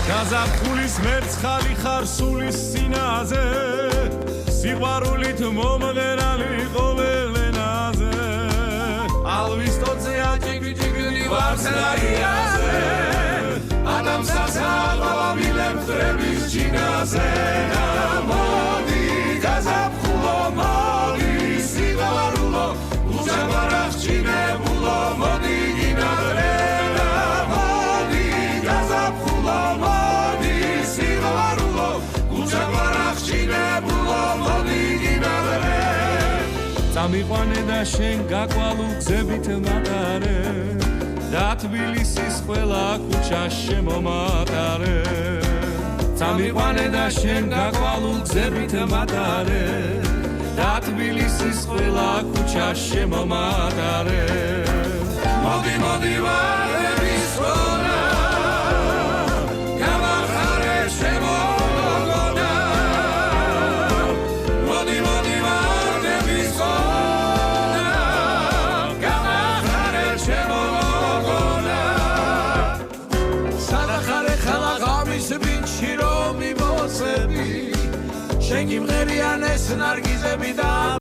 გაზაფხულის მერცხალი ხარ სულის სინაზე სიყვარულით მომღერალი ყოველენაზე ალვის ტოცე აჭიგ-ჭიგნი ვარსაიაზე ადამიანს აღავილებთ დრების ჩინაზე მოდი გაზაფხულო მოდი სიყვარულო უჯაბარახ ჩინებულო მოდი გინადრელა მოდი გაზაფხულო მოდი სიყვარულო უჯაბარახ ჩინებულო მოდი გინადრე წამიყვანე და შენ გაკვალულ გზებით მატარე და თბილისის ყველა ქუჩა შემომატარე წამიყვანე და შენ გაკვალულ გზებით მატარე და თბილისის ყველა ქუჩა შემომატარე მოდი მოდი ვარების ხონა გამახარე შემოგონა მოდი მოდი ვარების ხონა გამახარე შემოგონა სადახარე ხალა ღამის ბინჩი რომ იმოსები შენ გიმღერიან ეს ნარგიზები და